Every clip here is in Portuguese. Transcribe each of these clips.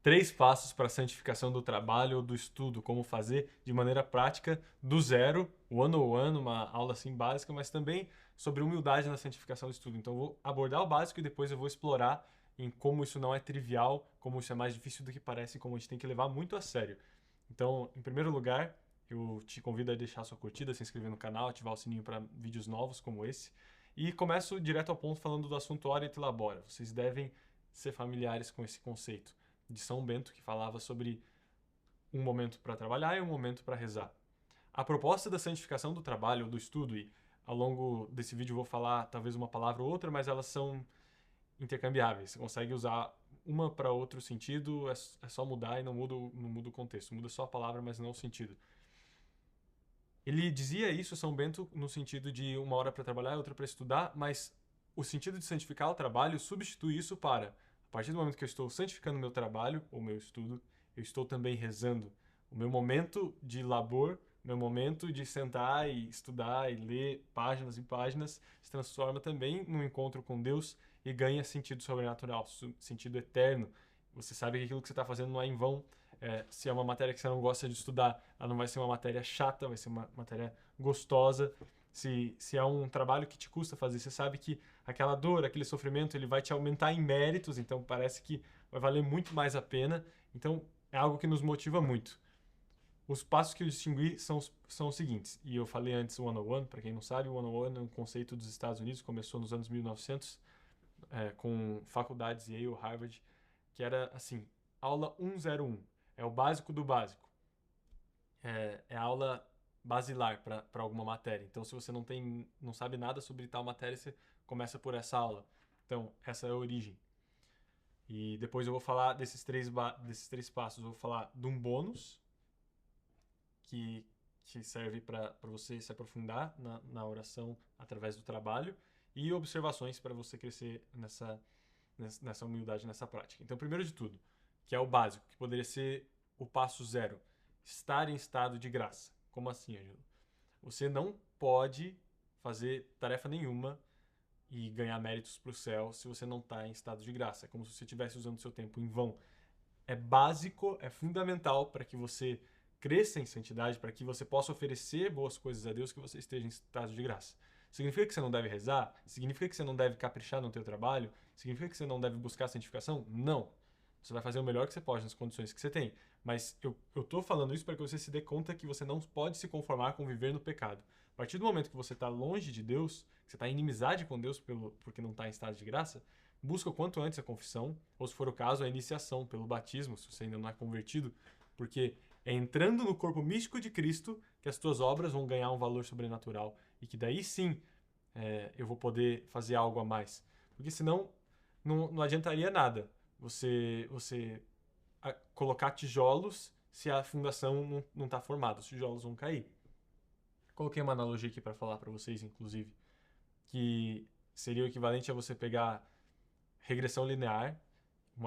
3 passos para a santificação do trabalho ou do estudo, como fazer de maneira prática, do zero, one-on-one, uma aula assim básica, mas também sobre humildade na santificação do estudo. Então, eu vou abordar o básico e depois eu vou explorar em como isso não é trivial, como isso é mais difícil do que parece e como a gente tem que levar muito a sério. Então, em primeiro lugar, eu te convido a deixar sua curtida, se inscrever no canal, ativar o sininho para vídeos novos como esse. E começo direto ao ponto falando do assunto ora et labora. Vocês devem ser familiares com esse conceito de São Bento, que falava sobre um momento para trabalhar e um momento para rezar. A proposta da santificação do trabalho ou do estudo, e ao longo desse vídeo eu vou falar talvez uma palavra ou outra, mas elas são intercambiáveis. Você consegue usar uma para outro sentido, é só mudar e não muda o contexto. Muda só a palavra, mas não o sentido. Ele dizia isso, São Bento, no sentido de uma hora para trabalhar e outra para estudar, mas o sentido de santificar o trabalho substitui isso para, a partir do momento que eu estou santificando o meu trabalho ou meu estudo, eu estou também rezando. O meu momento de labor, meu momento de sentar e estudar e ler páginas e páginas, se transforma também num encontro com Deus e ganha sentido sobrenatural, sentido eterno. Você sabe que aquilo que você está fazendo não é em vão, se é uma matéria que você não gosta de estudar, ela não vai ser uma matéria chata, vai ser uma matéria gostosa. Se é um trabalho que te custa fazer, você sabe que aquela dor, aquele sofrimento, ele vai te aumentar em méritos, então parece que vai valer muito mais a pena. Então é algo que nos motiva muito. Os passos que eu distingui são os seguintes, e eu falei antes o 101, para quem não sabe, o 101 é um conceito dos Estados Unidos, começou nos anos 1900, com faculdades Yale, Harvard, que era assim, aula 101, é o básico do básico. É a aula basilar para alguma matéria. Então, se você não sabe nada sobre tal matéria, você começa por essa aula. Então, essa é a origem. E depois eu vou falar desses três passos. Eu vou falar de um bônus, que serve para você se aprofundar na oração através do trabalho, e observações para você crescer nessa humildade, nessa prática. Então, primeiro de tudo, que é o básico, que poderia ser o passo zero, estar em estado de graça. Como assim, Ângelo? Você não pode fazer tarefa nenhuma e ganhar méritos para o céu se você não está em estado de graça. É como se você estivesse usando seu tempo em vão. É básico, é fundamental para que você cresça em santidade, para que você possa oferecer boas coisas a Deus, que você esteja em estado de graça. Significa que você não deve rezar? Significa que você não deve caprichar no teu trabalho? Significa que você não deve buscar santificação? Não. Você vai fazer o melhor que você pode nas condições que você tem. Mas eu tô falando isso para que você se dê conta que você não pode se conformar com viver no pecado. A partir do momento que você está longe de Deus, que você está em inimizade com Deus porque não está em estado de graça, busca o quanto antes a confissão, ou se for o caso, a iniciação pelo batismo, se você ainda não é convertido, porque é entrando no corpo místico de Cristo que as tuas obras vão ganhar um valor sobrenatural e que daí sim eu vou poder fazer algo a mais. Porque senão não adiantaria nada você colocar tijolos se a fundação não está formada, os tijolos vão cair. Coloquei uma analogia aqui para falar para vocês, inclusive, que seria o equivalente a você pegar regressão linear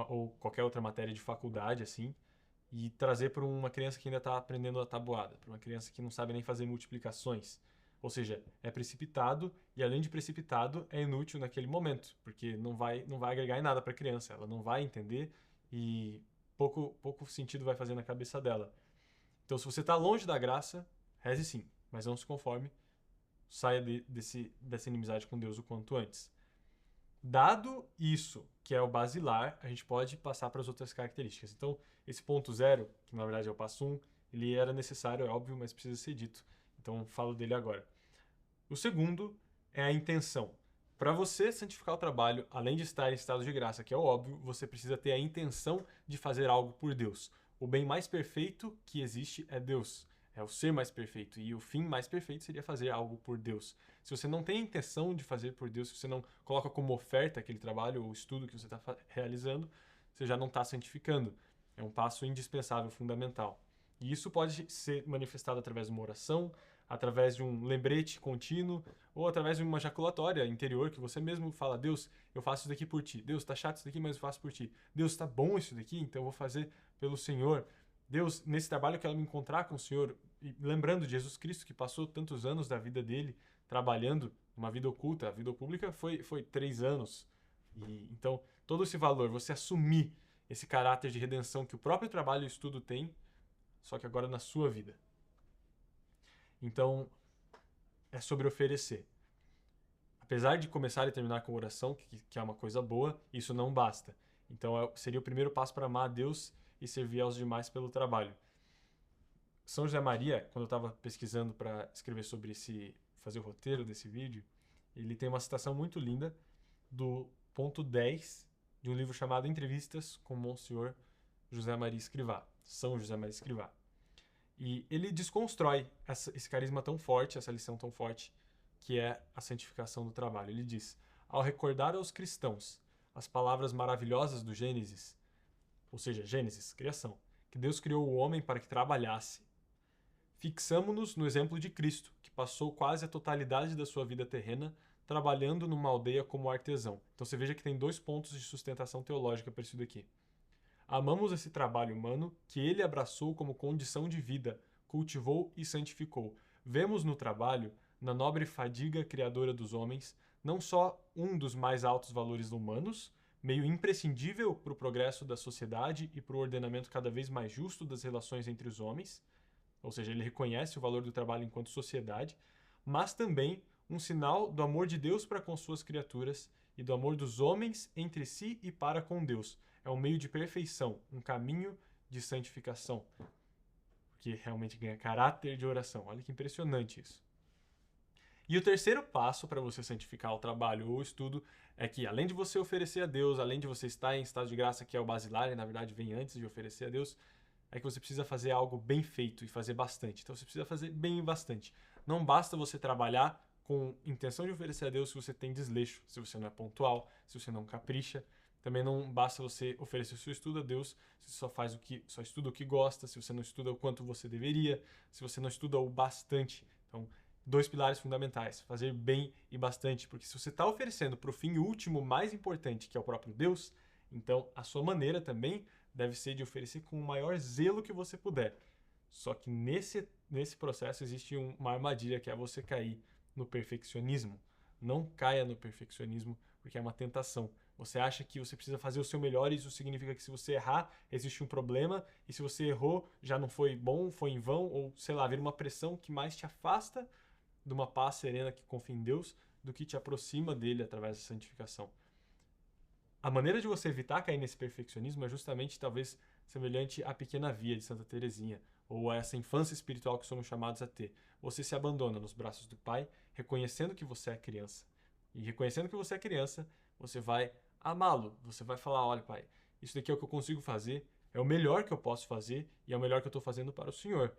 ou qualquer outra matéria de faculdade, assim, e trazer para uma criança que ainda está aprendendo a tabuada, para uma criança que não sabe nem fazer multiplicações. Ou seja, é precipitado e, além de precipitado, é inútil naquele momento, porque não vai agregar em nada para a criança, ela não vai entender e pouco sentido vai fazer na cabeça dela. Então, se você está longe da graça, reze sim, mas não se conforme, saia dessa inimizade com Deus o quanto antes. Dado isso, que é o basilar, a gente pode passar para as outras características. Então, esse ponto zero, que na verdade é o passo 1, ele era necessário, é óbvio, mas precisa ser dito. Então, falo dele agora. O segundo é a intenção. Para você santificar o trabalho, além de estar em estado de graça, que é o óbvio, você precisa ter a intenção de fazer algo por Deus. O bem mais perfeito que existe é Deus. É o ser mais perfeito. E o fim mais perfeito seria fazer algo por Deus. Se você não tem a intenção de fazer por Deus, se você não coloca como oferta aquele trabalho ou estudo que você está realizando, você já não está santificando. É um passo indispensável, fundamental. E isso pode ser manifestado através de uma oração, através de um lembrete contínuo ou através de uma jaculatória interior que você mesmo fala: Deus, eu faço isso daqui por ti. Deus, tá chato isso daqui, mas eu faço por ti. Deus, tá bom isso daqui, então eu vou fazer pelo Senhor. Deus, nesse trabalho eu quero me encontrar com o Senhor. E lembrando de Jesus Cristo, que passou tantos anos da vida dele trabalhando numa vida oculta. A vida pública foi 3 anos. Então, todo esse valor, você assumir esse caráter de redenção que o próprio trabalho e o estudo tem, só que agora na sua vida. Então, é sobre oferecer. Apesar de começar e terminar com oração, que é uma coisa boa, isso não basta. Então, seria o primeiro passo para amar a Deus e servir aos demais pelo trabalho. São José Maria, quando eu estava pesquisando para escrever sobre fazer o roteiro desse vídeo, ele tem uma citação muito linda do ponto 10 de um livro chamado Entrevistas com Monsenhor José Maria Escrivá, São José Maria Escrivá. E ele desconstrói esse carisma tão forte, essa lição tão forte, que é a santificação do trabalho. Ele diz: ao recordar aos cristãos as palavras maravilhosas do Gênesis, ou seja, Gênesis, criação, que Deus criou o homem para que trabalhasse, fixamo-nos no exemplo de Cristo, que passou quase a totalidade da sua vida terrena trabalhando numa aldeia como artesão. Então você veja que tem 2 pontos de sustentação teológica para isso daqui. Amamos esse trabalho humano que ele abraçou como condição de vida, cultivou e santificou. Vemos no trabalho, na nobre fadiga criadora dos homens, não só um dos mais altos valores humanos, meio imprescindível para o progresso da sociedade e para o ordenamento cada vez mais justo das relações entre os homens, ou seja, ele reconhece o valor do trabalho enquanto sociedade, mas também um sinal do amor de Deus para com suas criaturas e do amor dos homens entre si e para com Deus. É um meio de perfeição, um caminho de santificação, porque realmente ganha caráter de oração. Olha que impressionante isso. E o terceiro passo para você santificar o trabalho ou o estudo é que, além de você oferecer a Deus, além de você estar em estado de graça, que é o basilar, e na verdade vem antes de oferecer a Deus, é que você precisa fazer algo bem feito e fazer bastante. Então você precisa fazer bem e bastante. Não basta você trabalhar com intenção de oferecer a Deus se você tem desleixo, se você não é pontual, se você não capricha. Também não basta você oferecer o seu estudo a Deus se você só estuda o que gosta, se você não estuda o quanto você deveria, se você não estuda o bastante. Então, 2 pilares fundamentais: fazer bem e bastante. Porque se você está oferecendo para o fim último mais importante, que é o próprio Deus, então a sua maneira também deve ser de oferecer com o maior zelo que você puder. Só que nesse processo existe uma armadilha, que é você cair no perfeccionismo. Não caia no perfeccionismo, porque é uma tentação. Você acha que você precisa fazer o seu melhor e isso significa que se você errar, existe um problema, e se você errou, já não foi bom, foi em vão, ou sei lá, vira uma pressão que mais te afasta de uma paz serena que confia em Deus do que te aproxima dele através da santificação. A maneira de você evitar cair nesse perfeccionismo é justamente, talvez, semelhante à pequena via de Santa Teresinha, ou a essa infância espiritual que somos chamados a ter. Você se abandona nos braços do Pai, reconhecendo que você é criança. E reconhecendo que você é criança, você vai amá-lo. Você vai falar: olha, Pai, isso daqui é o que eu consigo fazer, é o melhor que eu posso fazer e é o melhor que eu estou fazendo para o Senhor.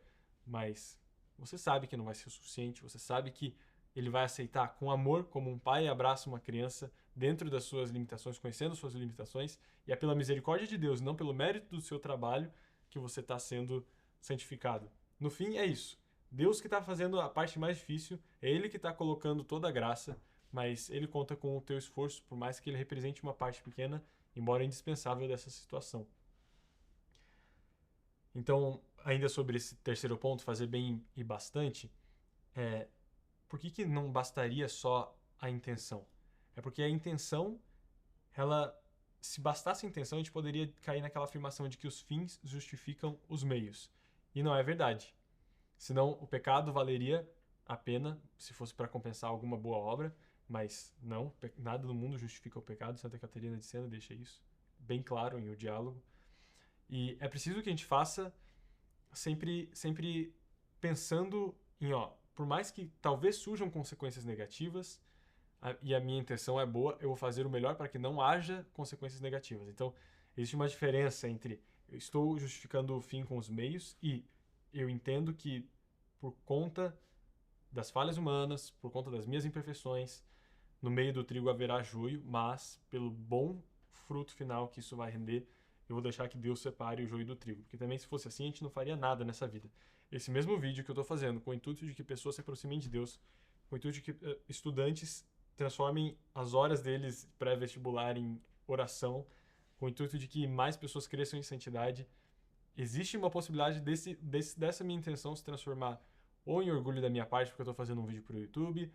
Mas você sabe que não vai ser o suficiente, você sabe que ele vai aceitar com amor, como um pai abraça uma criança dentro das suas limitações, conhecendo suas limitações, e é pela misericórdia de Deus, não pelo mérito do seu trabalho, que você está sendo santificado. No fim, é isso. Deus que está fazendo a parte mais difícil, é Ele que está colocando toda a graça, mas Ele conta com o teu esforço, por mais que Ele represente uma parte pequena, embora indispensável dessa situação. Então, ainda sobre esse terceiro ponto, fazer bem e bastante, por que não bastaria só a intenção? É porque a intenção, se bastasse a intenção, a gente poderia cair naquela afirmação de que os fins justificam os meios. E não é verdade. Senão o pecado valeria a pena se fosse para compensar alguma boa obra, mas não, nada no mundo justifica o pecado. Santa Catarina de Siena deixa isso bem claro em O Diálogo. E é preciso que a gente faça sempre pensando em, por mais que talvez surjam consequências negativas, e a minha intenção é boa, eu vou fazer o melhor para que não haja consequências negativas. Então, existe uma diferença entre eu estou justificando o fim com os meios e eu entendo que por conta das falhas humanas, por conta das minhas imperfeições, no meio do trigo haverá joio, mas pelo bom fruto final que isso vai render, eu vou deixar que Deus separe o joio do trigo. Porque também, se fosse assim, a gente não faria nada nessa vida. Esse mesmo vídeo que eu estou fazendo, com o intuito de que pessoas se aproximem de Deus, com o intuito de que estudantes transformem as horas deles pré-vestibular em oração, com o intuito de que mais pessoas cresçam em santidade, existe uma possibilidade dessa minha intenção se transformar ou em orgulho da minha parte, porque eu estou fazendo um vídeo para o YouTube,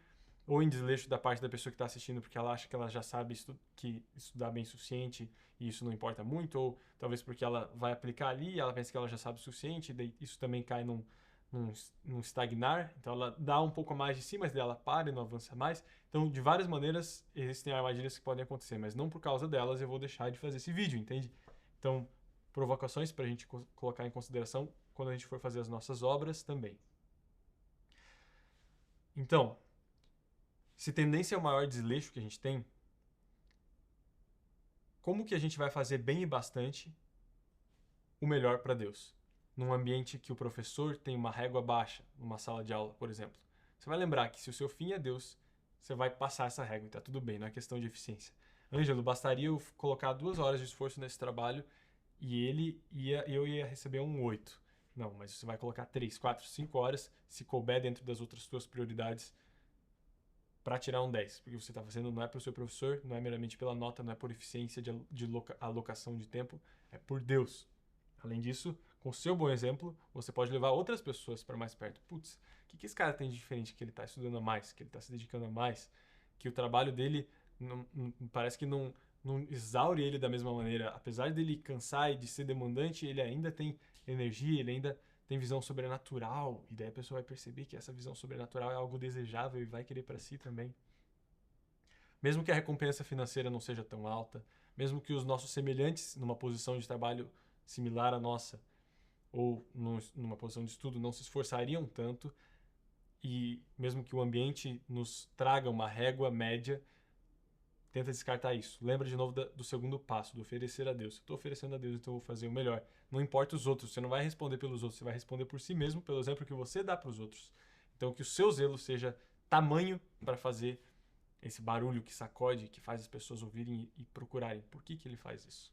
ou em desleixo da parte da pessoa que está assistindo, porque ela acha que ela já sabe que estudar bem o suficiente e isso não importa muito, ou talvez porque ela vai aplicar ali e ela pensa que ela já sabe o suficiente, e daí isso também cai num estagnar, então ela dá um pouco mais de si, mas daí ela para e não avança mais. Então, de várias maneiras, existem armadilhas que podem acontecer, mas não por causa delas eu vou deixar de fazer esse vídeo, entende? Então, provocações para a gente colocar em consideração quando a gente for fazer as nossas obras também. Então, se tendência é o maior desleixo que a gente tem, como que a gente vai fazer bem e bastante o melhor para Deus? Num ambiente que o professor tem uma régua baixa, numa sala de aula, por exemplo. Você vai lembrar que se o seu fim é Deus, você vai passar essa régua e tá tudo bem, não é questão de eficiência. Ângelo, bastaria eu colocar 2 horas de esforço nesse trabalho e eu ia receber um 8. Não, mas você vai colocar 3, 4, 5 horas, se couber dentro das outras suas prioridades, para tirar um 10. Porque você está fazendo não é para o seu professor, não é meramente pela nota, não é por eficiência de alocação de tempo, é por Deus. Além disso, com o seu bom exemplo, você pode levar outras pessoas para mais perto. Putz, o que esse cara tem de diferente? Que ele está estudando a mais, que ele está se dedicando a mais, que o trabalho dele parece que não exaure ele da mesma maneira. Apesar dele cansar e de ser demandante, ele ainda tem energia, ele ainda tem visão sobrenatural. E daí a pessoa vai perceber que essa visão sobrenatural é algo desejável e vai querer para si também. Mesmo que a recompensa financeira não seja tão alta, mesmo que os nossos semelhantes numa posição de trabalho similar à nossa, ou numa posição de estudo, não se esforçariam tanto, e mesmo que o ambiente nos traga uma régua média, tenta descartar isso. Lembra de novo do segundo passo, do oferecer a Deus. Eu estou oferecendo a Deus, então eu vou fazer o melhor. Não importa os outros, você não vai responder pelos outros, você vai responder por si mesmo, pelo exemplo que você dá para os outros. Então que o seu zelo seja tamanho para fazer esse barulho que sacode, que faz as pessoas ouvirem e procurarem. Por que ele faz isso?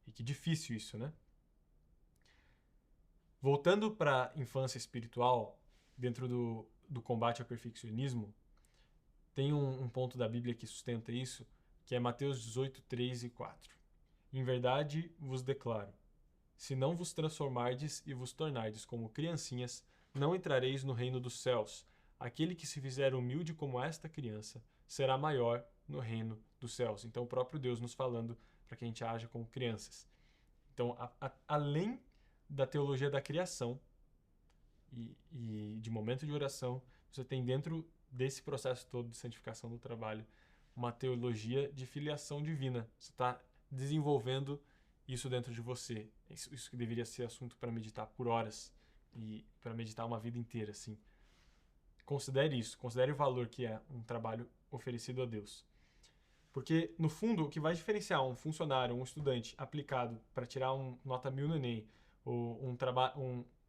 E que difícil isso, né? Voltando para a infância espiritual, dentro do combate ao perfeccionismo, tem um ponto da Bíblia que sustenta isso, que é Mateus 18, 3 e 4. Em verdade vos declaro, se não vos transformardes e vos tornardes como criancinhas, não entrareis no reino dos céus. Aquele que se fizer humilde como esta criança, será maior no reino dos céus. Então, o próprio Deus nos falando para que a gente haja como crianças. Então, além da teologia da criação e de momento de oração, você tem dentro desse processo todo de santificação do trabalho uma teologia de filiação divina. Você está desenvolvendo isso dentro de você. Isso que deveria ser assunto para meditar por horas e para meditar uma vida inteira, assim. Considere isso, considere o valor que é um trabalho oferecido a Deus. Porque, no fundo, o que vai diferenciar um funcionário, um estudante aplicado para tirar nota 1000 no Enem, ou um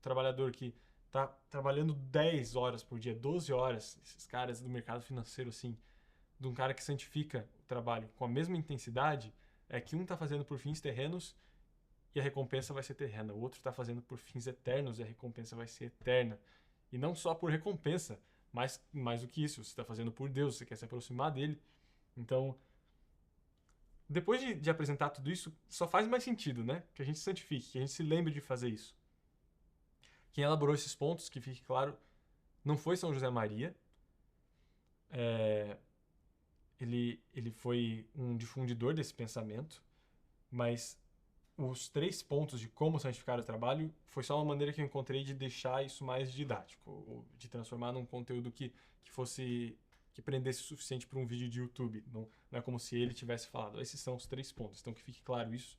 trabalhador que está trabalhando 10 horas por dia, 12 horas, esses caras do mercado financeiro, assim, de um cara que santifica o trabalho com a mesma intensidade, é que um está fazendo por fins terrenos e a recompensa vai ser terrena. O outro está fazendo por fins eternos e a recompensa vai ser eterna. E não só por recompensa, mas mais do que isso, você está fazendo por Deus, você quer se aproximar dele. Então, depois de apresentar tudo isso, só faz mais sentido, né? Que a gente santifique, que a gente se lembre de fazer isso. Quem elaborou esses pontos, que fique claro, não foi São José Maria. Ele foi um difundidor desse pensamento, mas os 3 pontos de como santificar o trabalho foi só uma maneira que eu encontrei de deixar isso mais didático, ou de transformar num conteúdo que prendesse o suficiente para um vídeo de YouTube. Não é como se ele tivesse falado, esses são os 3 pontos, então que fique claro isso.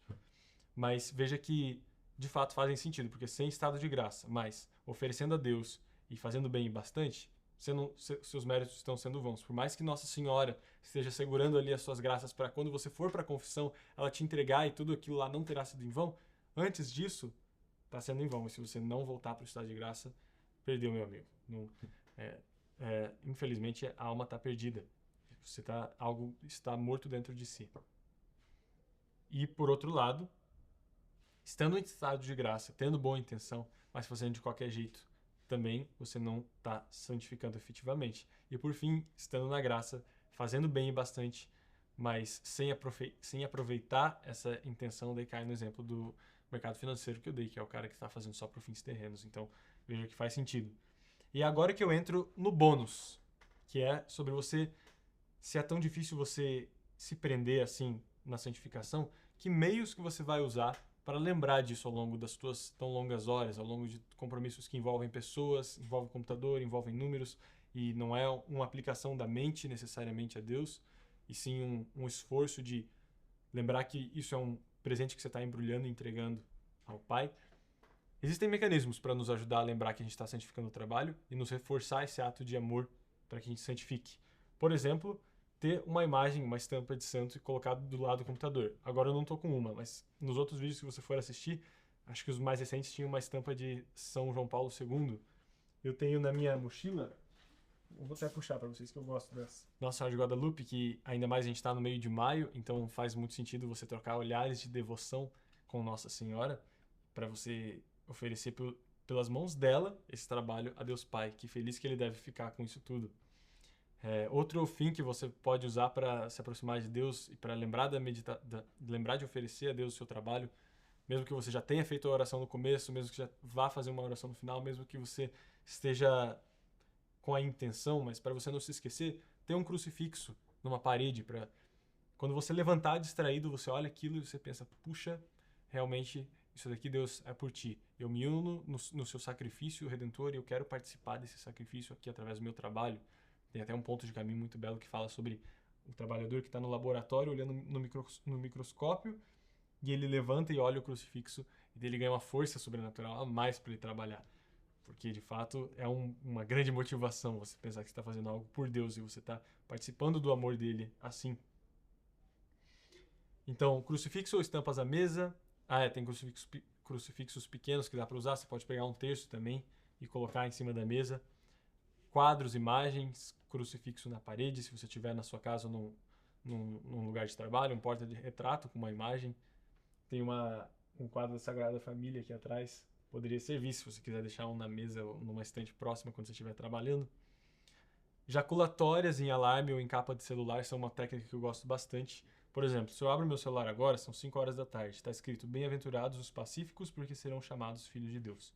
Mas veja que de fato fazem sentido, porque sem estado de graça, mas oferecendo a Deus e fazendo bem bastante, seus méritos estão sendo vãos. Por mais que Nossa Senhora esteja segurando ali as suas graças para quando você for para a confissão, ela te entregar e tudo aquilo lá não terá sido em vão, antes disso, está sendo em vão. E se você não voltar para o estado de graça, perdeu, meu amigo. Não, infelizmente, a alma está perdida. Algo está morto dentro de si. E, por outro lado, estando em estado de graça, tendo boa intenção, mas fazendo de qualquer jeito, também você não está santificando efetivamente. E por fim, estando na graça, fazendo bem e bastante, mas sem aproveitar essa intenção, daí cai no exemplo do mercado financeiro que eu dei, que é o cara que está fazendo só por fins terrenos. Então, veja que faz sentido. E agora que eu entro no bônus. que é sobre você, se é tão difícil você se prender assim na santificação, que meios que você vai usar para lembrar disso ao longo das suas tão longas horas, ao longo de compromissos que envolvem pessoas, envolvem computador, envolvem números, e não é uma aplicação da mente necessariamente a Deus, e sim um esforço de lembrar que isso é um presente que você está embrulhando e entregando ao Pai. Existem mecanismos para nos ajudar a lembrar que a gente está santificando o trabalho e nos reforçar esse ato de amor para que a gente santifique. Por exemplo, ter uma imagem, uma estampa de santo colocado do lado do computador. Agora eu não estou com uma, mas nos outros vídeos que você for assistir, acho que os mais recentes tinham uma estampa de São João Paulo II. Eu tenho na minha mochila, eu vou até puxar para vocês que eu gosto dessa. Nossa Senhora de Guadalupe, que ainda mais a gente está no meio de maio, então faz muito sentido você trocar olhares de devoção com Nossa Senhora para você oferecer pelas mãos dela esse trabalho a Deus Pai. Que feliz que ele deve ficar com isso tudo. Outro fim que você pode usar para se aproximar de Deus e para lembrar lembrar de oferecer a Deus o seu trabalho, mesmo que você já tenha feito a oração no começo, mesmo que já vá fazer uma oração no final, mesmo que você esteja com a intenção, mas para você não se esquecer, ter um crucifixo numa parede para quando você levantar distraído, você olha aquilo e você pensa, puxa, realmente isso daqui, Deus, é por ti. Eu me uno no seu sacrifício redentor e eu quero participar desse sacrifício aqui através do meu trabalho. Tem até um ponto de caminho muito belo que fala sobre o trabalhador que está no laboratório olhando no microscópio e ele levanta e olha o crucifixo e ele ganha uma força sobrenatural a mais para ele trabalhar. Porque, de fato, é uma grande motivação você pensar que você está fazendo algo por Deus e você está participando do amor dele assim. Então, crucifixo ou estampas à mesa. Tem crucifixos pequenos que dá para usar. Você pode pegar um terço também e colocar em cima da mesa. Quadros, imagens, crucifixo na parede, se você tiver na sua casa ou num lugar de trabalho, um porta-retrato com uma imagem. Tem um quadro da Sagrada Família aqui atrás. Poderia servir se você quiser deixar um na mesa ou numa estante próxima quando você estiver trabalhando. Jaculatórias em alarme ou em capa de celular são uma técnica que eu gosto bastante. Por exemplo, se eu abro meu celular agora, são 5 horas da tarde. Está escrito, bem-aventurados os pacíficos, porque serão chamados filhos de Deus.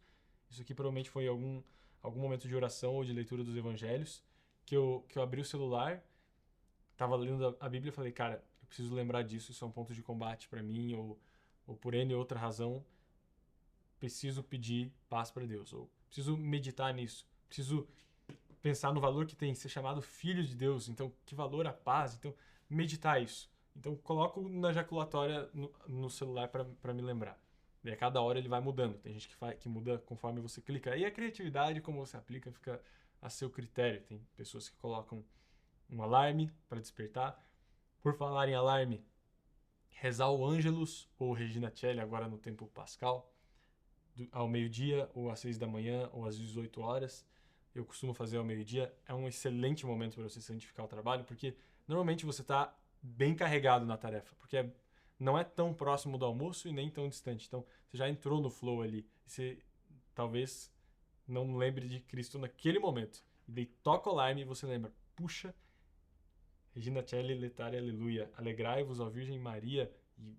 Isso aqui provavelmente foi algum momento de oração ou de leitura dos evangelhos, que eu abri o celular, estava lendo a Bíblia e falei, cara, eu preciso lembrar disso, isso é um ponto de combate para mim, ou por N outra razão, preciso pedir paz para Deus, ou preciso meditar nisso, preciso pensar no valor que tem ser chamado filho de Deus, então que valor a paz, então meditar isso. Então coloco na jaculatória no celular para me lembrar. E a cada hora ele vai mudando. Tem gente que muda conforme você clica. E a criatividade, como você aplica, fica a seu critério. Tem pessoas que colocam um alarme para despertar. Por falar em alarme, rezar o Ângelus ou Regina Coeli agora no tempo pascal, ao meio-dia, ou às 6 da manhã, ou às 18 horas. Eu costumo fazer ao meio-dia. É um excelente momento para você santificar o trabalho, porque normalmente você está bem carregado na tarefa, porque não é tão próximo do almoço e nem tão distante. Então, você já entrou no flow ali. E você talvez não lembre de Cristo naquele momento. E daí toca o alarme e você lembra, puxa, Regina Coeli, letare, aleluia, alegrai-vos, ó Virgem Maria. E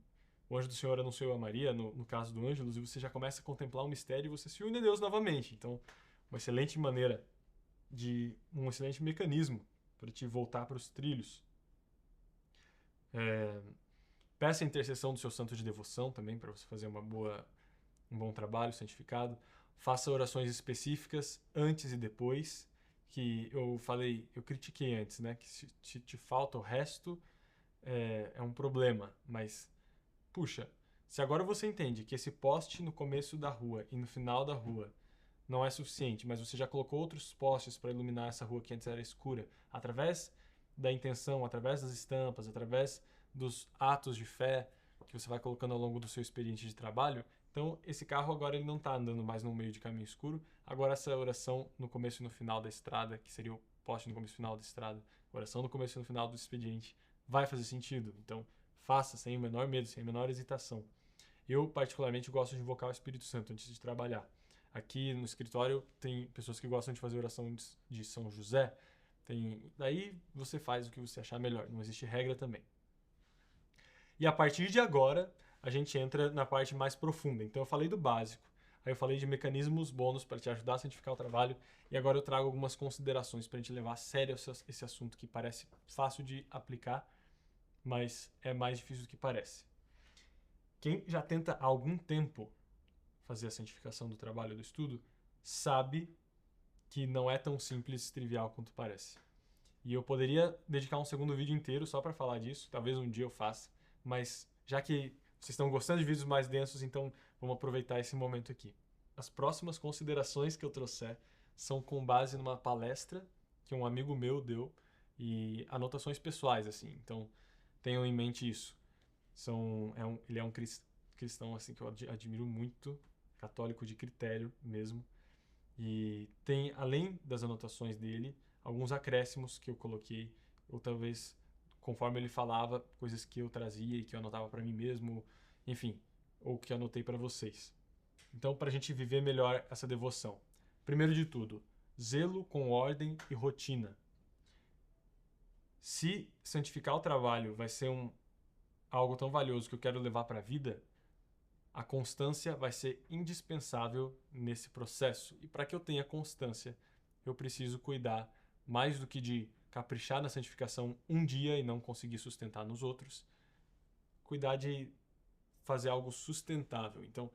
o anjo do Senhor anunciou a Maria, no caso do Ângelus, e você já começa a contemplar o mistério e você se une a Deus novamente. Então, uma excelente maneira, um excelente mecanismo para te voltar para os trilhos. Peça a intercessão do seu santo de devoção também, para você fazer um bom trabalho santificado. Faça orações específicas antes e depois, que eu critiquei antes, né? Que se te falta o resto, é um problema. Mas, puxa, se agora você entende que esse poste no começo da rua e no final da rua não é suficiente, mas você já colocou outros postes para iluminar essa rua que antes era escura, através da intenção, através das estampas, através dos atos de fé que você vai colocando ao longo do seu expediente de trabalho, então esse carro agora ele não está andando mais no meio de caminho escuro, agora essa oração no começo e no final da estrada, que seria o poste no começo e no final da estrada, oração no começo e no final do expediente, vai fazer sentido. Então faça sem o menor medo, sem a menor hesitação. Eu particularmente gosto de invocar o Espírito Santo antes de trabalhar. Aqui no escritório tem pessoas que gostam de fazer oração de São José. Daí você faz o que você achar melhor, não existe regra também. E a partir de agora, a gente entra na parte mais profunda. Então eu falei do básico. Aí eu falei de mecanismos bônus para te ajudar a santificar o trabalho, e agora eu trago algumas considerações para a gente levar a sério esse assunto que parece fácil de aplicar, mas é mais difícil do que parece. Quem já tenta há algum tempo fazer a santificação do trabalho e do estudo sabe que não é tão simples e trivial quanto parece. E eu poderia dedicar um segundo vídeo inteiro só para falar disso, talvez um dia eu faça, mas já que vocês estão gostando de vídeos mais densos, então vamos aproveitar esse momento aqui. As próximas considerações que eu trouxer são com base numa palestra que um amigo meu deu e anotações pessoais, assim. Então, tenham em mente isso. Ele é um cristão assim que eu admiro muito, católico de critério mesmo. E tem, além das anotações dele, alguns acréscimos que eu coloquei, ou talvez, conforme ele falava, coisas que eu trazia e que eu anotava para mim mesmo, enfim, ou que eu anotei para vocês. Então, para a gente viver melhor essa devoção. Primeiro de tudo, zelo com ordem e rotina. Se santificar o trabalho vai ser algo tão valioso que eu quero levar para a vida, a constância vai ser indispensável nesse processo. E para que eu tenha constância, eu preciso cuidar mais do que de caprichar na santificação um dia e não conseguir sustentar nos outros, cuidar de fazer algo sustentável. Então,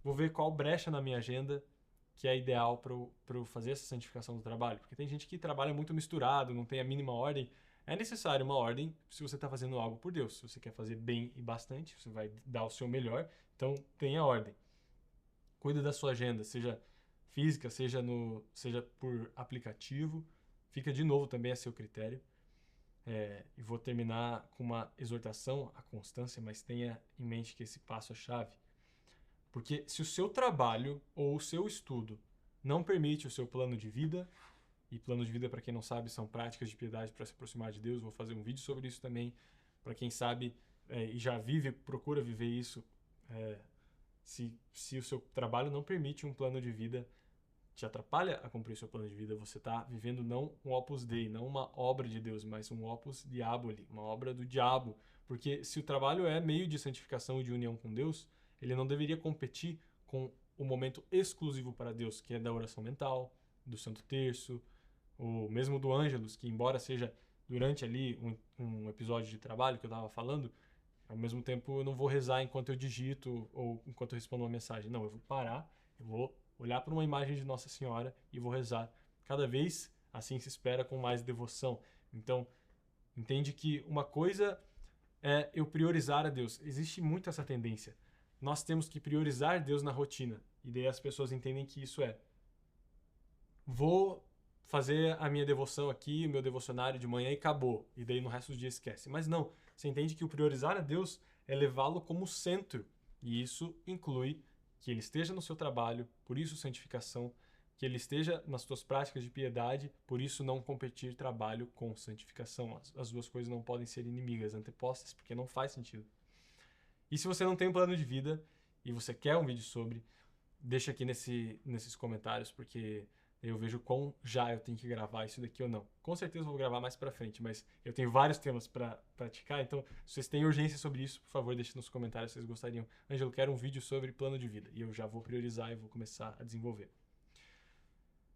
vou ver qual brecha na minha agenda que é ideal para eu fazer essa santificação do trabalho. Porque tem gente que trabalha muito misturado, não tem a mínima ordem. É necessário uma ordem se você está fazendo algo por Deus. Se você quer fazer bem e bastante, você vai dar o seu melhor. Então, tenha ordem. Cuida da sua agenda, seja física, seja por aplicativo. Fica de novo também a seu critério. E vou terminar com uma exortação à constância, mas tenha em mente que esse passo é chave. Porque se o seu trabalho ou o seu estudo não permite o seu plano de vida, e plano de vida, para quem não sabe, são práticas de piedade para se aproximar de Deus, vou fazer um vídeo sobre isso também, para quem sabe e já procura viver isso, se o seu trabalho não permite um plano de vida, te atrapalha a cumprir o seu plano de vida, você está vivendo não um opus dei, não uma obra de Deus, mas um opus diaboli, uma obra do diabo. Porque se o trabalho é meio de santificação e de união com Deus, ele não deveria competir com o momento exclusivo para Deus, que é da oração mental, do Santo Terço, ou mesmo do Ângelus, que embora seja durante ali um episódio de trabalho que eu estava falando, ao mesmo tempo eu não vou rezar enquanto eu digito ou enquanto eu respondo uma mensagem. Não, eu vou parar, eu vou olhar para uma imagem de Nossa Senhora e vou rezar. Cada vez assim se espera com mais devoção. Então, entende que uma coisa é eu priorizar a Deus. Existe muito essa tendência. Nós temos que priorizar Deus na rotina. E daí as pessoas entendem que isso vou fazer a minha devoção aqui, o meu devocionário de manhã e acabou. E daí no resto do dia esquece. Mas não, você entende que o priorizar a Deus é levá-lo como centro. E isso inclui que ele esteja no seu trabalho, por isso santificação, que ele esteja nas suas práticas de piedade, por isso não competir trabalho com santificação. As duas coisas não podem ser inimigas, antepostas, porque não faz sentido. E se você não tem um plano de vida e você quer um vídeo sobre, deixa aqui nesses comentários, porque eu vejo quão já eu tenho que gravar isso daqui ou não. Com certeza eu vou gravar mais pra frente, mas eu tenho vários temas pra praticar, então se vocês têm urgência sobre isso, por favor, deixe nos comentários se vocês gostariam. Ângelo, quero um vídeo sobre plano de vida, e eu já vou priorizar e vou começar a desenvolver.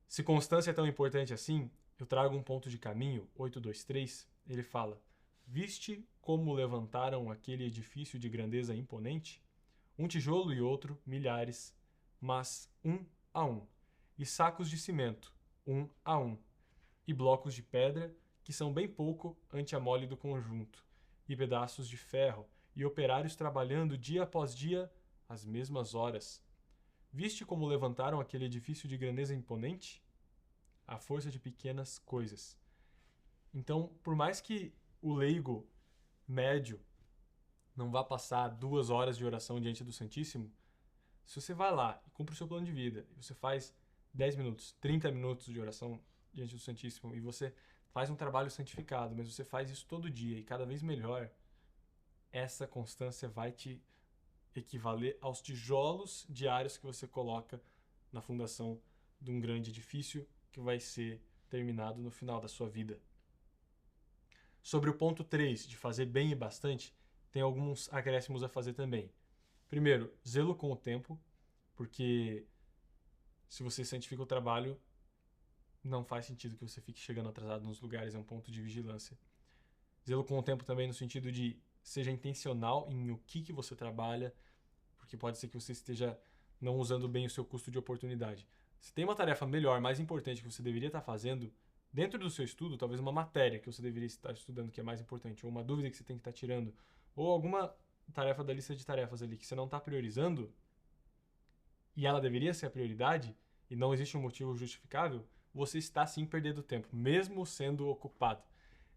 Se constância é tão importante assim, eu trago um ponto de caminho, 823, ele fala: viste como levantaram aquele edifício de grandeza imponente? Um tijolo e outro, milhares, mas um a um. E sacos de cimento, um a um. E blocos de pedra, que são bem pouco ante a mole do conjunto. E pedaços de ferro, e operários trabalhando dia após dia, às mesmas horas. Viste como levantaram aquele edifício de grandeza imponente? À força de pequenas coisas. Então, por mais que o leigo médio não vá passar 2 horas de oração diante do Santíssimo, se você vai lá e cumpre o seu plano de vida, e você faz 10 minutos, 30 minutos de oração diante do Santíssimo, e você faz um trabalho santificado, mas você faz isso todo dia e cada vez melhor, essa constância vai te equivaler aos tijolos diários que você coloca na fundação de um grande edifício que vai ser terminado no final da sua vida. Sobre o ponto 3, de fazer bem e bastante, tem alguns acréscimos a fazer também. Primeiro, zelo com o tempo, porque se você santifica o trabalho, não faz sentido que você fique chegando atrasado nos lugares, é um ponto de vigilância. Zelo com o tempo também no sentido de seja intencional em o que você trabalha, porque pode ser que você esteja não usando bem o seu custo de oportunidade. Se tem uma tarefa melhor, mais importante que você deveria estar fazendo, dentro do seu estudo, talvez uma matéria que você deveria estar estudando que é mais importante, ou uma dúvida que você tem que estar tirando, ou alguma tarefa da lista de tarefas ali que você não está priorizando, e ela deveria ser a prioridade, e não existe um motivo justificável, você está sim perdendo tempo, mesmo sendo ocupado.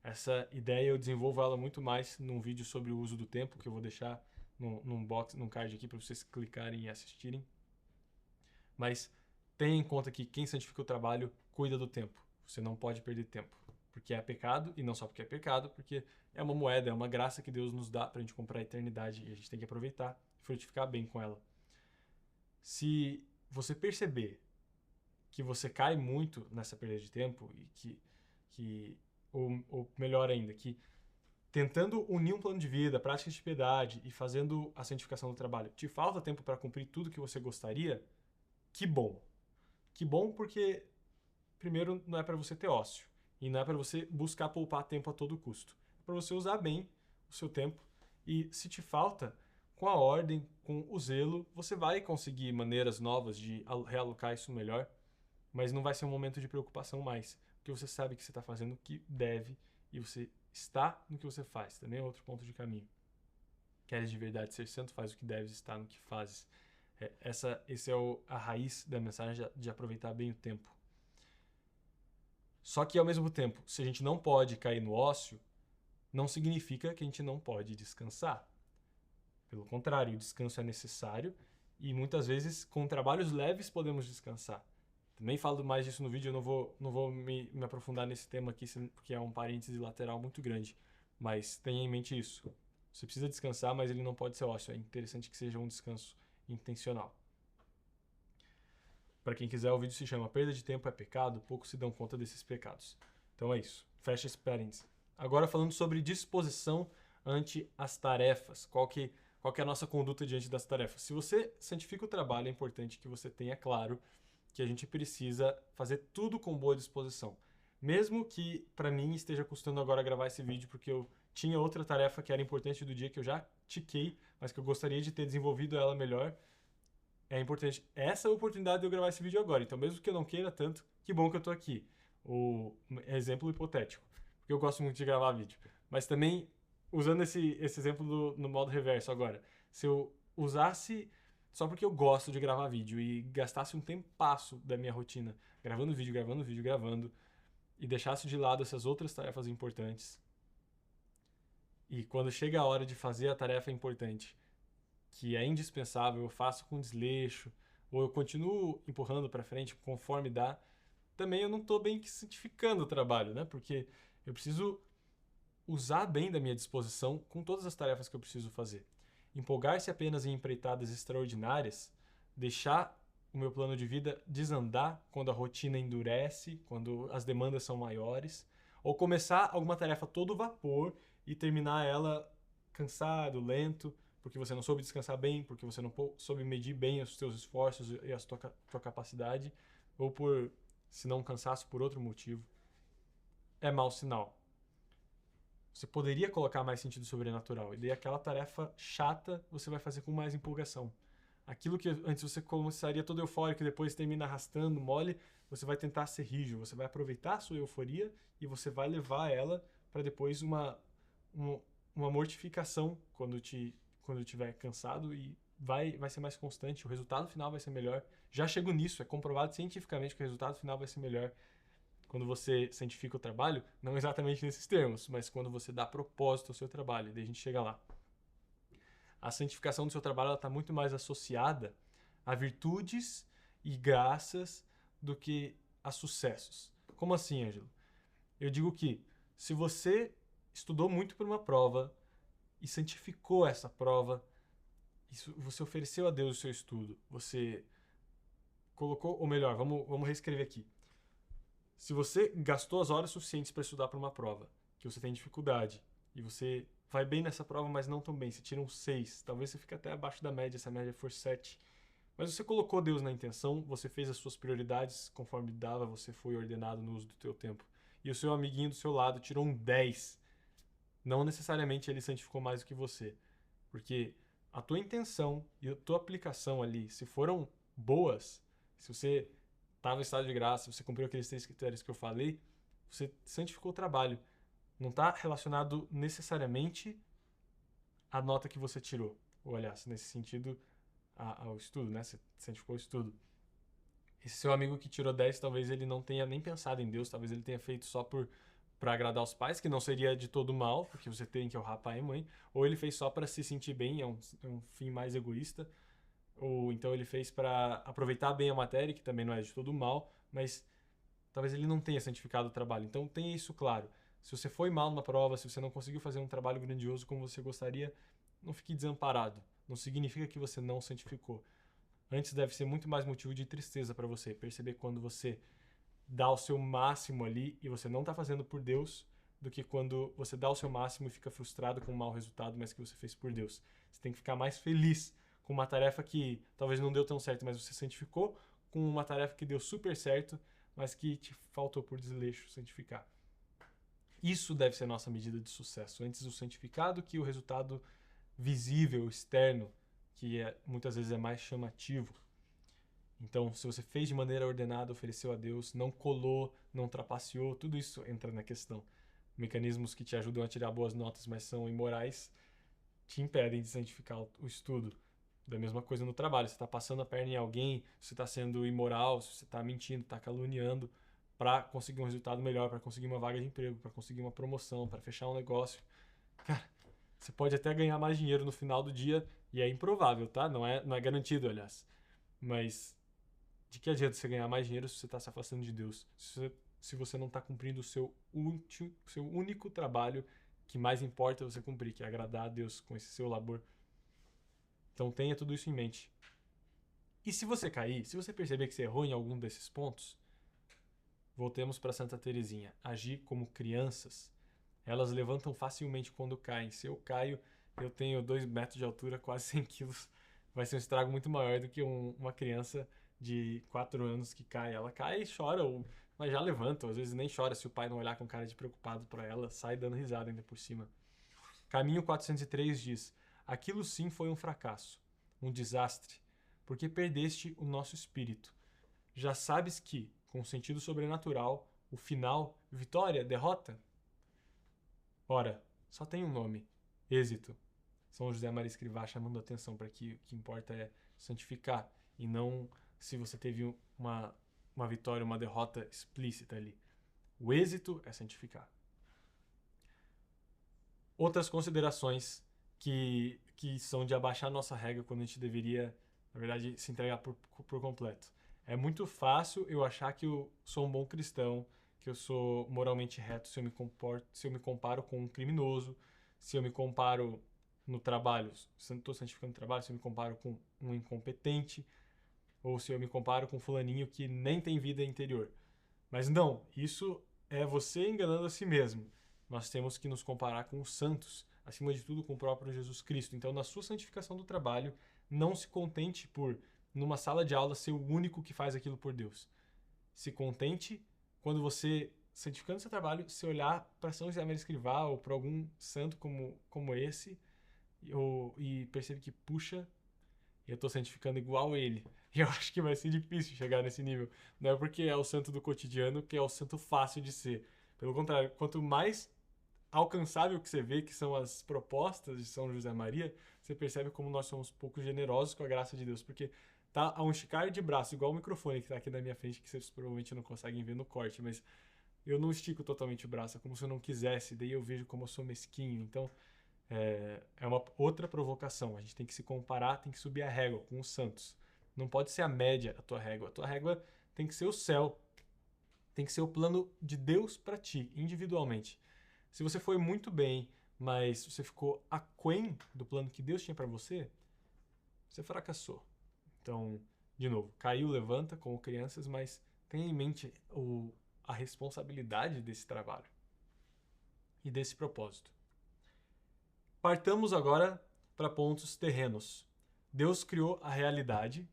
Essa ideia eu desenvolvo ela muito mais num vídeo sobre o uso do tempo, que eu vou deixar num card aqui para vocês clicarem e assistirem. Mas tenha em conta que quem santifica o trabalho cuida do tempo. Você não pode perder tempo, porque é pecado, e não só porque é pecado, porque é uma moeda, é uma graça que Deus nos dá para a gente comprar a eternidade, e a gente tem que aproveitar e frutificar bem com ela. Se você perceber que você cai muito nessa perda de tempo, e ou melhor ainda, que tentando unir um plano de vida, práticas de piedade e fazendo a santificação do trabalho, te falta tempo para cumprir tudo que você gostaria, que bom. Que bom porque, primeiro, não é para você ter ócio. E não é para você buscar poupar tempo a todo custo. É para você usar bem o seu tempo. E se te falta, com a ordem, com o zelo, você vai conseguir maneiras novas de realocar isso melhor. Mas não vai ser um momento de preocupação mais. Porque você sabe que você está fazendo o que deve e você está no que você faz. Também é outro ponto de caminho. Queres de verdade ser santo, faz o que deves, estar no que fazes. Esse é a raiz da mensagem de aproveitar bem o tempo. Só que, ao mesmo tempo, se a gente não pode cair no ócio, não significa que a gente não pode descansar. Pelo contrário, o descanso é necessário e muitas vezes com trabalhos leves podemos descansar. Também falo mais disso no vídeo, eu não vou me aprofundar nesse tema aqui, porque é um parêntese lateral muito grande. Mas tenha em mente isso. Você precisa descansar, mas ele não pode ser ócio. É interessante que seja um descanso intencional. Para quem quiser, o vídeo se chama Perda de Tempo é Pecado, poucos se dão conta desses pecados. Então é isso. Fecha esse parênteses. Agora falando sobre disposição ante as tarefas. Qual que é a nossa conduta diante das tarefas? Se você santifica o trabalho, é importante que você tenha claro que a gente precisa fazer tudo com boa disposição. Mesmo que para mim esteja custando agora gravar esse vídeo, porque eu tinha outra tarefa que era importante do dia que eu já tiquei, mas que eu gostaria de ter desenvolvido ela melhor. É importante essa oportunidade de eu gravar esse vídeo agora. Então, mesmo que eu não queira tanto, que bom que eu tô aqui. O exemplo hipotético, porque eu gosto muito de gravar vídeo. Mas também, usando esse exemplo no modo reverso agora, se eu usasse só porque eu gosto de gravar vídeo e gastasse um tempasso da minha rotina gravando vídeo, gravando, e deixasse de lado essas outras tarefas importantes, e quando chega a hora de fazer a tarefa importante, que é indispensável, eu faço com desleixo, ou eu continuo empurrando para frente conforme dá, também eu não estou bem santificando o trabalho, né? Porque eu preciso usar bem da minha disposição com todas as tarefas que eu preciso fazer. Empolgar-se apenas em empreitadas extraordinárias, deixar o meu plano de vida desandar quando a rotina endurece, quando as demandas são maiores, ou começar alguma tarefa todo vapor e terminar ela cansado, lento, porque você não soube descansar bem, porque você não soube medir bem os seus esforços e a tua capacidade, ou por, se não cansaço, por outro motivo, é mau sinal. Você poderia colocar mais sentido sobrenatural, e daí aquela tarefa chata você vai fazer com mais empolgação. Aquilo que antes você começaria todo eufórico e depois termina arrastando, mole, você vai tentar ser rígido, você vai aproveitar a sua euforia e você vai levar ela para depois uma mortificação quando estiver cansado, e vai ser mais constante, o resultado final vai ser melhor. Já chego nisso, é comprovado cientificamente que o resultado final vai ser melhor quando você santifica o trabalho, não exatamente nesses termos, mas quando você dá propósito ao seu trabalho, e daí a gente chega lá. A santificação do seu trabalho está muito mais associada a virtudes e graças do que a sucessos. Como assim, Ângelo? Eu digo que se você estudou muito para uma prova e santificou essa prova, você ofereceu a Deus o seu estudo, você colocou, ou melhor, vamos reescrever aqui. Se você gastou as horas suficientes para estudar para uma prova, que você tem dificuldade, e você vai bem nessa prova, mas não tão bem, você tira um 6, talvez você fique até abaixo da média, se a média for 7, Mas você colocou Deus na intenção, você fez as suas prioridades conforme dava, você foi ordenado no uso do teu tempo. E o seu amiguinho do seu lado tirou um 10. Não necessariamente ele santificou mais do que você. Porque a tua intenção e a tua aplicação ali, se foram boas, se você estava em estado de graça, se você cumpriu aqueles 3 critérios que eu falei, você santificou o trabalho. Não está relacionado necessariamente à nota que você tirou. Ou, aliás, nesse sentido, ao estudo, né? Você santificou o estudo. Esse seu amigo que tirou 10, talvez ele não tenha nem pensado em Deus, talvez ele tenha feito só para agradar os pais, que não seria de todo mal, porque você tem que honrar pai e mãe, ou ele fez só para se sentir bem, é um fim mais egoísta, ou então ele fez para aproveitar bem a matéria, que também não é de todo mal, mas talvez ele não tenha santificado o trabalho. Então tenha isso claro. Se você foi mal numa prova, se você não conseguiu fazer um trabalho grandioso como você gostaria, não fique desamparado. Não significa que você não santificou. Antes deve ser muito mais motivo de tristeza para você, perceber quando você dá o seu máximo ali e você não está fazendo por Deus, do que quando você dá o seu máximo e fica frustrado com um mau resultado, mas que você fez por Deus. Você tem que ficar mais feliz com uma tarefa que talvez não deu tão certo, mas você santificou, com uma tarefa que deu super certo, mas que te faltou por desleixo santificar. Isso deve ser a nossa medida de sucesso. Antes o santificado que o resultado visível, externo, que muitas vezes é mais chamativo. Então, se você fez de maneira ordenada, ofereceu a Deus, não colou, não trapaceou, tudo isso entra na questão. Mecanismos que te ajudam a tirar boas notas, mas são imorais, te impedem de santificar o estudo. Da mesma coisa no trabalho. Você está passando a perna em alguém, você está sendo imoral, você está mentindo, está caluniando para conseguir um resultado melhor, para conseguir uma vaga de emprego, para conseguir uma promoção, para fechar um negócio. Cara, você pode até ganhar mais dinheiro no final do dia e é improvável, tá? Não é garantido, aliás. Mas de que adianta você ganhar mais dinheiro se você está se afastando de Deus? Se você não está cumprindo o seu único trabalho que mais importa você cumprir, que é agradar a Deus com esse seu labor. Então tenha tudo isso em mente. E se você cair, se você perceber que você errou em algum desses pontos, voltemos para Santa Teresinha. Agir como crianças. Elas levantam facilmente quando caem. Se eu caio, eu tenho 2 metros de altura, quase 100 quilos. Vai ser um estrago muito maior do que uma criança de 4 anos que cai. Ela cai e chora, mas já levanta. Às vezes nem chora se o pai não olhar com cara de preocupado para ela. Sai dando risada ainda por cima. Caminho 403 diz: aquilo sim foi um fracasso, um desastre, porque perdeste o nosso espírito. Já sabes que, com sentido sobrenatural, o final, vitória, derrota? Ora, só tem um nome: êxito. São José Maria Escrivá chamando a atenção para que o que importa é santificar e não se você teve uma vitória, uma derrota explícita ali. O êxito é santificar. Outras considerações que são de abaixar a nossa régua quando a gente deveria, na verdade, se entregar por completo. É muito fácil eu achar que eu sou um bom cristão, que eu sou moralmente reto se eu me comparo com um criminoso, se eu me comparo no trabalho, se eu não estou santificando o trabalho, se eu me comparo com um incompetente, ou se eu me comparo com um fulaninho que nem tem vida interior. Mas não, isso é você enganando a si mesmo. Nós temos que nos comparar com os santos, acima de tudo com o próprio Jesus Cristo. Então, na sua santificação do trabalho, não se contente por, numa sala de aula, ser o único que faz aquilo por Deus. Se contente quando você, santificando seu trabalho, se olhar para São José Maria Escrivá ou para algum santo como esse e percebe que, puxa, eu estou santificando igual ele. E eu acho que vai ser difícil chegar nesse nível. Não é porque é o santo do cotidiano que é o santo fácil de ser. Pelo contrário, quanto mais alcançável que você vê que são as propostas de São José Maria, você percebe como nós somos pouco generosos com a graça de Deus. Porque tá a um esticar de braço, igual o microfone que está aqui na minha frente, que vocês provavelmente não conseguem ver no corte, mas eu não estico totalmente o braço, é como se eu não quisesse, daí eu vejo como eu sou mesquinho. Então, é uma outra provocação. A gente tem que se comparar, tem que subir a régua com os santos. Não pode ser a média a tua régua. A tua régua tem que ser o céu. Tem que ser o plano de Deus para ti, individualmente. Se você foi muito bem, mas você ficou aquém do plano que Deus tinha para você, você fracassou. Então, de novo, caiu, levanta como crianças, mas tenha em mente a responsabilidade desse trabalho e desse propósito. Partamos agora para pontos terrenos. Deus criou a realidade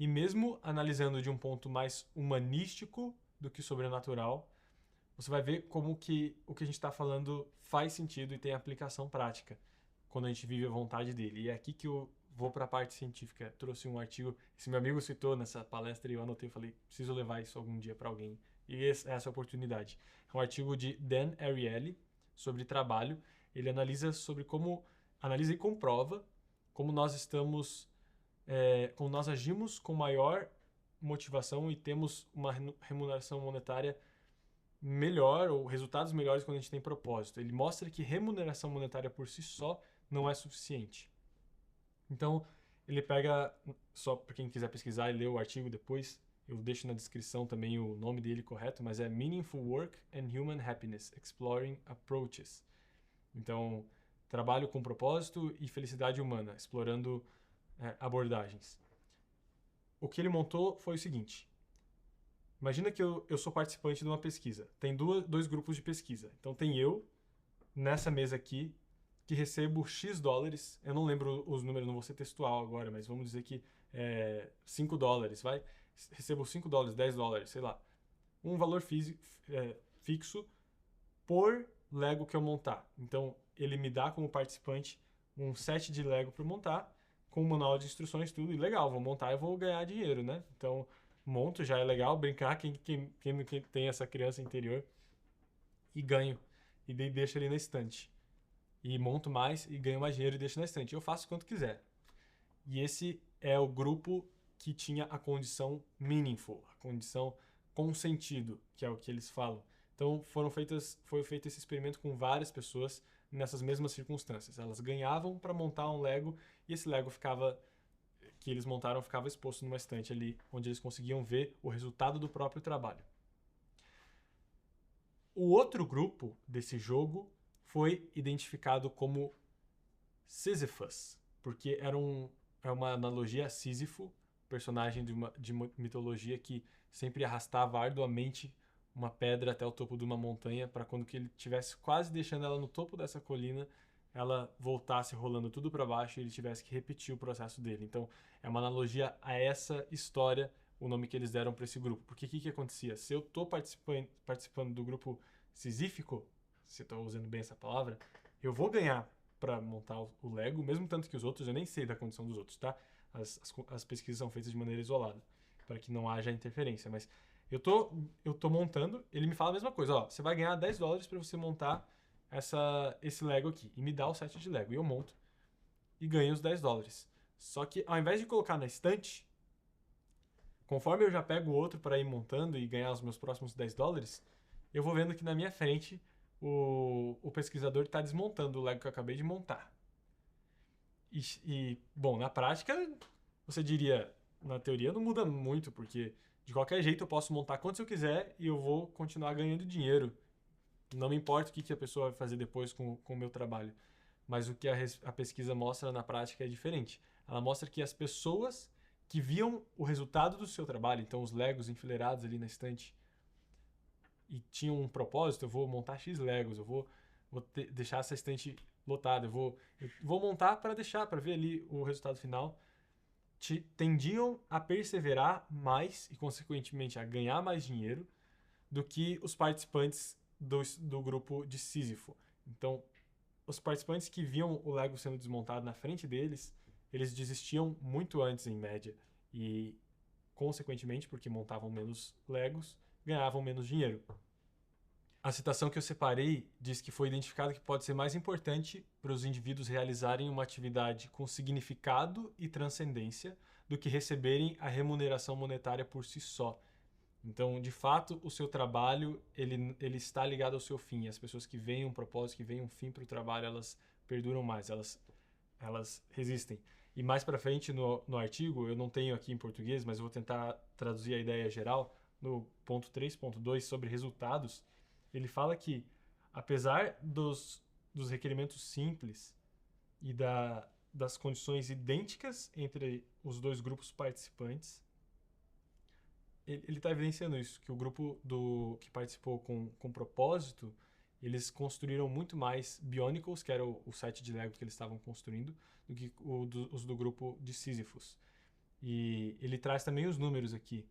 E mesmo analisando de um ponto mais humanístico do que sobrenatural, você vai ver como que o que a gente está falando faz sentido e tem aplicação prática quando a gente vive a vontade dele. E é aqui que eu vou para a parte científica. Trouxe um artigo, esse meu amigo citou nessa palestra e eu anotei e falei, preciso levar isso algum dia para alguém. E essa é a oportunidade. É um artigo de Dan Ariely sobre trabalho. Ele analisa sobre analisa e comprova como nós estamos, como nós agimos com maior motivação e temos uma remuneração monetária melhor ou resultados melhores quando a gente tem propósito. Ele mostra que remuneração monetária por si só não é suficiente. Então, ele pega, só para quem quiser pesquisar e ler o artigo depois, eu deixo na descrição também o nome dele correto, mas é Meaningful Work and Human Happiness, Exploring Approaches. Então, trabalho com propósito e felicidade humana, explorando abordagens. O que ele montou foi o seguinte. Imagina que eu sou participante de uma pesquisa. Tem dois grupos de pesquisa. Então tem eu, nessa mesa aqui, que recebo X dólares. Eu não lembro os números, não vou ser textual agora, mas vamos dizer que é 5 dólares, vai? Recebo 5 dólares, 10 dólares, sei lá. Um valor fixo por Lego que eu montar. Então ele me dá como participante um set de Lego para montar, com o manual de instruções, tudo. E legal, vou montar e vou ganhar dinheiro, né? Então monto, já é legal brincar, quem tem essa criança interior, e ganho. E daí deixo ali na estante. E monto mais e ganho mais dinheiro e deixo na estante. Eu faço quanto quiser. E esse é o grupo que tinha a condição meaningful, a condição com sentido, que é o que eles falam. Então foi feito esse experimento com várias pessoas nessas mesmas circunstâncias. Elas ganhavam para montar um Lego e esse Lego que eles montaram ficava exposto numa estante ali, onde eles conseguiam ver o resultado do próprio trabalho. O outro grupo desse jogo foi identificado como Sisyphus, porque é uma analogia a Sísifo, personagem de mitologia que sempre arrastava arduamente uma pedra até o topo de uma montanha para quando que ele estivesse quase deixando ela no topo dessa colina, ela voltasse rolando tudo para baixo e ele tivesse que repetir o processo dele. Então, é uma analogia a essa história, o nome que eles deram para esse grupo. Porque o que acontecia? Se eu estou participando do grupo sisífico, se estou usando bem essa palavra, eu vou ganhar para montar o Lego, mesmo tanto que os outros, eu nem sei da condição dos outros, tá? As pesquisas são feitas de maneira isolada, para que não haja interferência, mas eu tô montando, ele me fala a mesma coisa, ó, você vai ganhar 10 dólares para você montar esse Lego aqui, e me dá o set de Lego, e eu monto, e ganho os 10 dólares. Só que ao invés de colocar na estante, conforme eu já pego o outro para ir montando e ganhar os meus próximos 10 dólares, eu vou vendo que na minha frente o pesquisador está desmontando o Lego que eu acabei de montar. Bom, na prática, você diria, na teoria não muda muito, porque de qualquer jeito eu posso montar quantos eu quiser e eu vou continuar ganhando dinheiro. Não me importa o que a pessoa vai fazer depois com o meu trabalho. Mas o que a pesquisa mostra na prática é diferente. Ela mostra que as pessoas que viam o resultado do seu trabalho, então os Legos enfileirados ali na estante, e tinham um propósito, eu vou montar X Legos, eu vou deixar essa estante lotada, eu vou montar para deixar, para ver ali o resultado final, tendiam a perseverar mais e, consequentemente, a ganhar mais dinheiro do que os participantes do grupo de Sísifo. Então, os participantes que viam o Lego sendo desmontado na frente deles, eles desistiam muito antes, em média, e, consequentemente, porque montavam menos Legos, ganhavam menos dinheiro. A citação que eu separei diz que foi identificado que pode ser mais importante para os indivíduos realizarem uma atividade com significado e transcendência do que receberem a remuneração monetária por si só. Então, de fato, o seu trabalho ele está ligado ao seu fim. As pessoas que veem um propósito, que veem um fim para o trabalho, elas perduram mais, elas resistem. E mais para frente no artigo, eu não tenho aqui em português, mas eu vou tentar traduzir a ideia geral, no ponto 3.2 sobre resultados, ele fala que, apesar dos requerimentos simples e das condições idênticas entre os dois grupos participantes, ele está evidenciando isso, que o grupo que participou com propósito, eles construíram muito mais Bionicles, que era o set de Lego que eles estavam construindo, do que os do grupo de Sisyphus. E ele traz também os números aqui,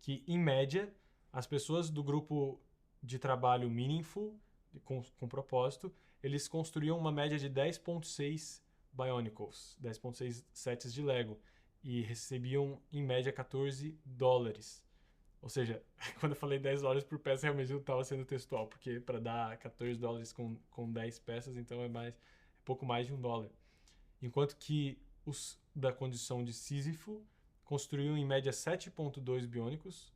que em média, as pessoas do grupo de trabalho meaningful, com propósito, eles construíam uma média de 10.6 Bionicles, 10.6 sets de Lego, e recebiam em média $14. Ou seja, quando eu falei $10 por peça, realmente não estava sendo textual, porque para dar $14 com 10 peças, então é pouco mais de $1. Enquanto que os da condição de Sísifo construíam em média 7.2 biônicos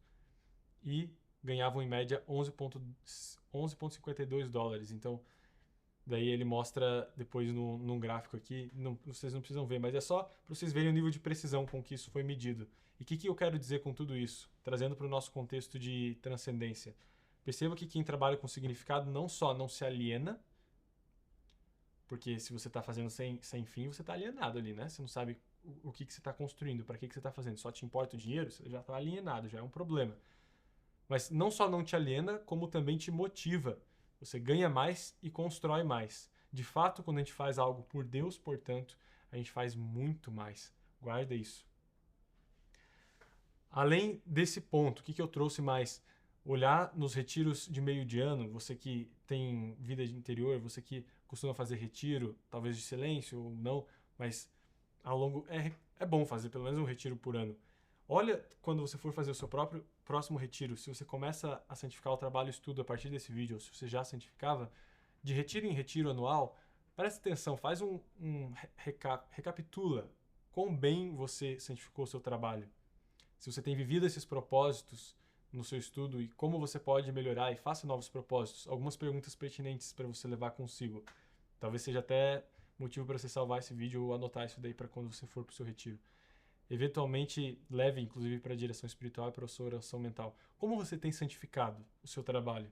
e ganhavam em média $11,52. Então, daí ele mostra depois num gráfico aqui, vocês não precisam ver, mas é só para vocês verem o nível de precisão com que isso foi medido. E o que eu quero dizer com tudo isso? Trazendo para o nosso contexto de transcendência. Perceba que quem trabalha com significado não só não se aliena, porque se você está fazendo sem fim, você está alienado ali, né? Você não sabe o que você está construindo, para que você está fazendo. Só te importa o dinheiro, você já está alienado, já é um problema. Mas não só não te aliena, como também te motiva. Você ganha mais e constrói mais. De fato, quando a gente faz algo por Deus, portanto, a gente faz muito mais. Guarda isso. Além desse ponto, o que eu trouxe mais? Olhar nos retiros de meio de ano, você que tem vida de interior, você que costuma fazer retiro, talvez de silêncio ou não, mas ao longo é bom fazer pelo menos um retiro por ano. Olha, quando você for fazer o seu próprio próximo retiro, se você começa a santificar o trabalho e estudo a partir desse vídeo, ou se você já santificava, de retiro em retiro anual, presta atenção, faz recapitula quão bem você santificou o seu trabalho. Se você tem vivido esses propósitos no seu estudo e como você pode melhorar e faça novos propósitos, algumas perguntas pertinentes para você levar consigo. Talvez seja até motivo para você salvar esse vídeo ou anotar isso daí para quando você for para o seu retiro. Eventualmente leve, inclusive, para a direção espiritual e para a sua oração mental. Como você tem santificado o seu trabalho?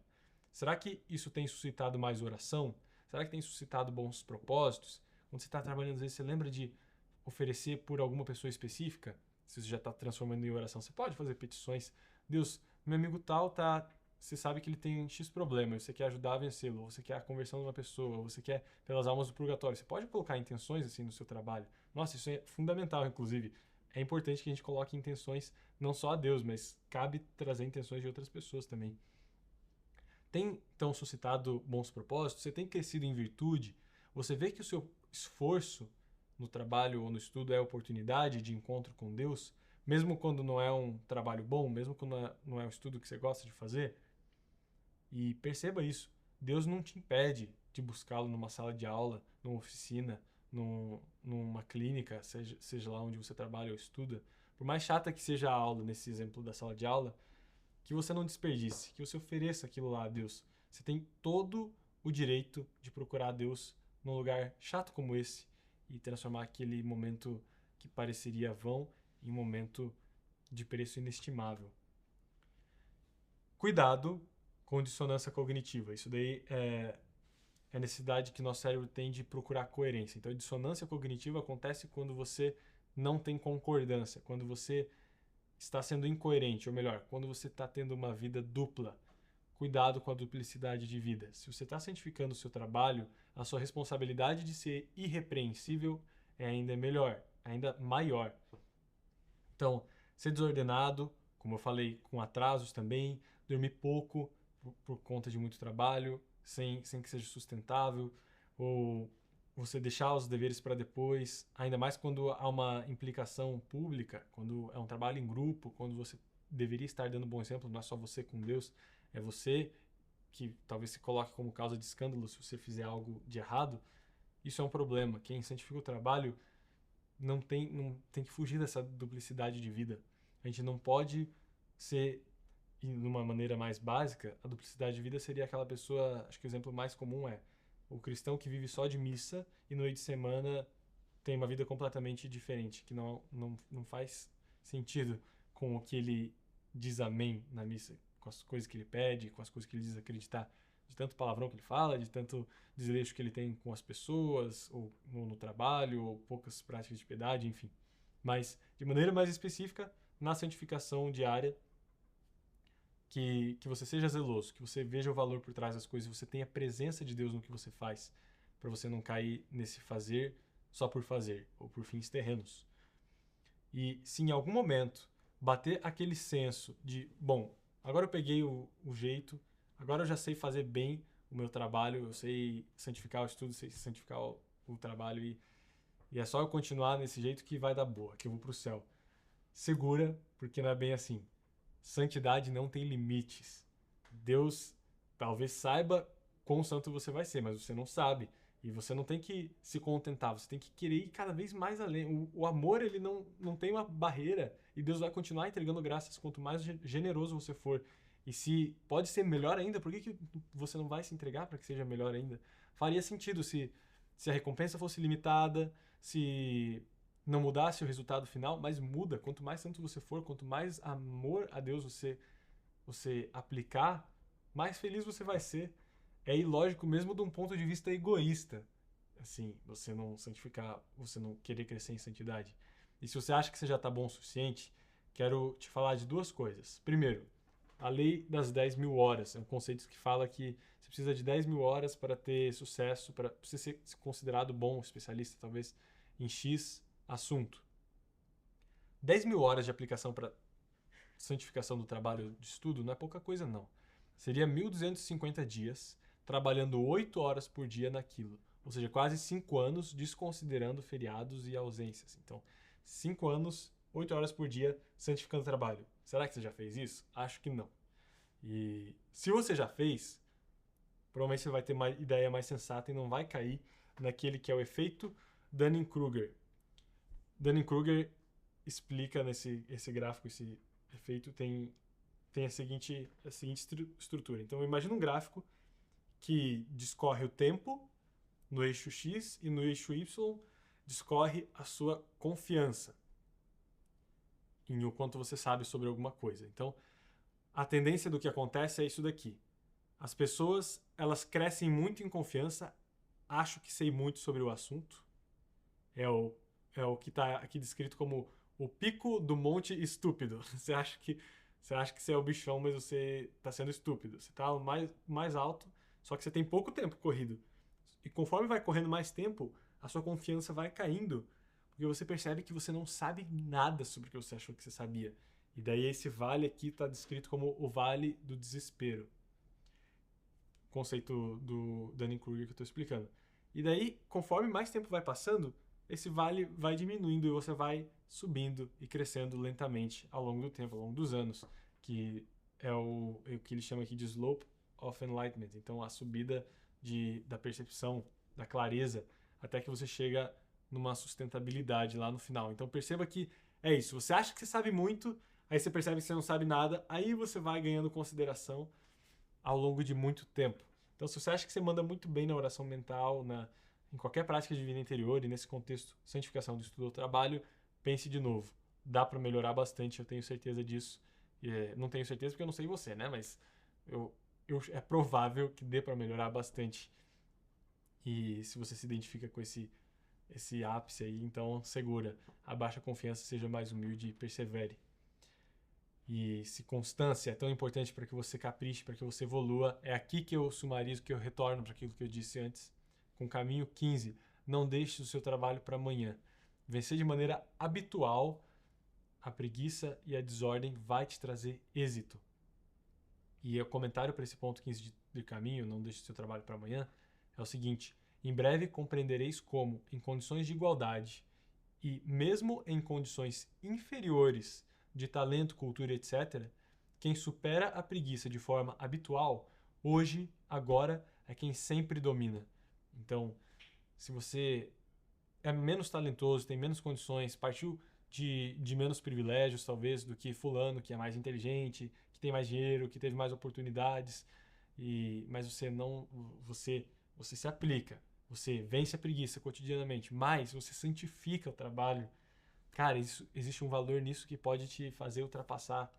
Será que isso tem suscitado mais oração? Será que tem suscitado bons propósitos? Quando você está trabalhando, às vezes você lembra de oferecer por alguma pessoa específica? Se você já está transformando em oração, você pode fazer petições. Deus, meu amigo tal tá. Você sabe que ele tem X problema, você quer ajudar a vencê-lo, você quer a conversão de uma pessoa, você quer pelas almas do purgatório. Você pode colocar intenções assim no seu trabalho. Nossa, isso é fundamental, inclusive. É importante que a gente coloque intenções não só a Deus, mas cabe trazer intenções de outras pessoas também. Tem, então, suscitado bons propósitos? Você tem crescido em virtude? Você vê que o seu esforço no trabalho ou no estudo é oportunidade de encontro com Deus? Mesmo quando não é um trabalho bom, mesmo quando não é um estudo que você gosta de fazer? E perceba isso. Deus não te impede de buscá-lo numa sala de aula, numa oficina, numa clínica, seja lá onde você trabalha ou estuda. Por mais chata que seja a aula, nesse exemplo da sala de aula, que você não desperdice, que você ofereça aquilo lá a Deus. Você tem todo o direito de procurar a Deus num lugar chato como esse e transformar aquele momento que pareceria vão em um momento de preço inestimável. Cuidado com dissonância cognitiva. Isso daí é a necessidade que nosso cérebro tem de procurar coerência. Então, a dissonância cognitiva acontece quando você não tem concordância, quando você está sendo incoerente, ou melhor, quando você está tendo uma vida dupla. Cuidado com a duplicidade de vida. Se você está santificando o seu trabalho, a sua responsabilidade de ser irrepreensível é ainda melhor, ainda maior. Então, ser desordenado, como eu falei, com atrasos também, dormir pouco por conta de muito trabalho, sem que seja sustentável, ou você deixar os deveres para depois, ainda mais quando há uma implicação pública, quando é um trabalho em grupo, quando você deveria estar dando um bom exemplo, não é só você com Deus, é você que talvez se coloque como causa de escândalo se você fizer algo de errado. Isso é um problema. Quem santifica o trabalho não tem que fugir dessa duplicidade de vida. A gente não pode ser, e de uma maneira mais básica, a duplicidade de vida seria aquela pessoa, acho que o exemplo mais comum é o cristão que vive só de missa e no meio de semana tem uma vida completamente diferente, que não faz sentido com o que ele diz amém na missa, com as coisas que ele pede, com as coisas que ele diz acreditar, de tanto palavrão que ele fala, de tanto desleixo que ele tem com as pessoas, ou no trabalho, ou poucas práticas de piedade, enfim. Mas, de maneira mais específica, na santificação diária, que você seja zeloso, que você veja o valor por trás das coisas, você tenha a presença de Deus no que você faz, para você não cair nesse fazer só por fazer, ou por fins terrenos. E se em algum momento bater aquele senso de, bom, agora eu peguei o jeito, agora eu já sei fazer bem o meu trabalho, eu sei santificar o estudo, sei santificar o trabalho e é só eu continuar nesse jeito que vai dar boa, que eu vou pro céu. Segura, porque não é bem assim. Santidade não tem limites. Deus talvez saiba quão santo você vai ser, mas você não sabe. E você não tem que se contentar, você tem que querer ir cada vez mais além. O amor, ele não tem uma barreira e Deus vai continuar entregando graças quanto mais generoso você for. E se pode ser melhor ainda, por que você não vai se entregar para que seja melhor ainda? Faria sentido se a recompensa fosse limitada, se não mudasse o resultado final, mas muda. Quanto mais santo você for, quanto mais amor a Deus você aplicar, mais feliz você vai ser. É ilógico mesmo de um ponto de vista egoísta. Assim, você não santificar, você não querer crescer em santidade. E se você acha que você já está bom o suficiente, quero te falar de duas coisas. Primeiro, a lei das 10.000 horas. É um conceito que fala que você precisa de 10.000 horas para ter sucesso, para você ser considerado bom especialista, talvez, em X assunto. 10.000 horas de aplicação para santificação do trabalho de estudo não é pouca coisa, não. Seria 1.250 dias trabalhando 8 horas por dia naquilo. Ou seja, quase 5 anos, desconsiderando feriados e ausências. Então, 5 anos, 8 horas por dia, santificando o trabalho. Será que você já fez isso? Acho que não. E se você já fez, provavelmente você vai ter uma ideia mais sensata e não vai cair naquele que é o efeito Dunning-Kruger. Dunning-Kruger explica esse gráfico, esse efeito tem a seguinte estrutura. Então, imagina um gráfico que discorre o tempo no eixo X e no eixo Y discorre a sua confiança em o quanto você sabe sobre alguma coisa. Então, a tendência do que acontece é isso daqui. As pessoas, elas crescem muito em confiança, acho que sei muito sobre o assunto. É o que está aqui descrito como o pico do monte estúpido. Você acha que você é o bichão, mas você está sendo estúpido. Você está mais alto, só que você tem pouco tempo corrido. E conforme vai correndo mais tempo, a sua confiança vai caindo, porque você percebe que você não sabe nada sobre o que você achou que você sabia. E daí esse vale aqui está descrito como o vale do desespero. Conceito do Dunning-Kruger que eu estou explicando. E daí, conforme mais tempo vai passando, esse vale vai diminuindo e você vai subindo e crescendo lentamente ao longo do tempo, ao longo dos anos, que é o que ele chama aqui de slope of enlightenment. Então, a subida da percepção, da clareza, até que você chega numa sustentabilidade lá no final. Então, perceba que é isso. Você acha que você sabe muito, aí você percebe que você não sabe nada, aí você vai ganhando consideração ao longo de muito tempo. Então, se você acha que você manda muito bem na oração mental, em qualquer prática de vida interior e nesse contexto, santificação do estudo ou trabalho, pense de novo. Dá para melhorar bastante, eu tenho certeza disso. Não tenho certeza porque eu não sei você, né? Mas é provável que dê para melhorar bastante. E se você se identifica com esse ápice aí, então segura. Abaixa a confiança, seja mais humilde e persevere. E se constância é tão importante para que você capriche, para que você evolua, é aqui que eu sumarizo, que eu retorno para aquilo que eu disse antes, com o caminho 15. Não deixe o seu trabalho para amanhã. Vencer de maneira habitual a preguiça e a desordem vai te trazer êxito. E o comentário para esse ponto 15 de caminho, não deixe o seu trabalho para amanhã, é o seguinte: em breve compreendereis como, em condições de igualdade e mesmo em condições inferiores de talento, cultura, etc., quem supera a preguiça de forma habitual, hoje, agora, é quem sempre domina. Então, se você é menos talentoso, tem menos condições, partiu de menos privilégios, talvez, do que fulano, que é mais inteligente, que tem mais dinheiro, que teve mais oportunidades, mas você se aplica, você vence a preguiça cotidianamente, mas você santifica o trabalho. Cara, existe um valor nisso que pode te fazer ultrapassar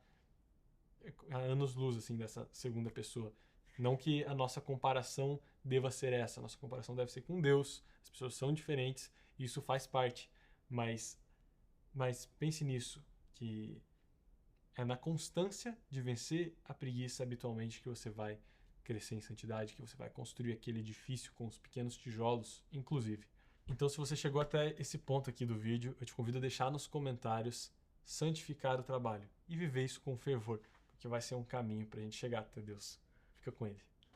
a anos-luz, assim, dessa segunda pessoa. Não que a nossa comparação deva ser essa, a nossa comparação deve ser com Deus, as pessoas são diferentes, isso faz parte, mas pense nisso, que é na constância de vencer a preguiça habitualmente que você vai crescer em santidade, que você vai construir aquele edifício com os pequenos tijolos, inclusive. Então, se você chegou até esse ponto aqui do vídeo, eu te convido a deixar nos comentários santificar o trabalho e viver isso com fervor, porque vai ser um caminho para a gente chegar até Deus. Fica com ele.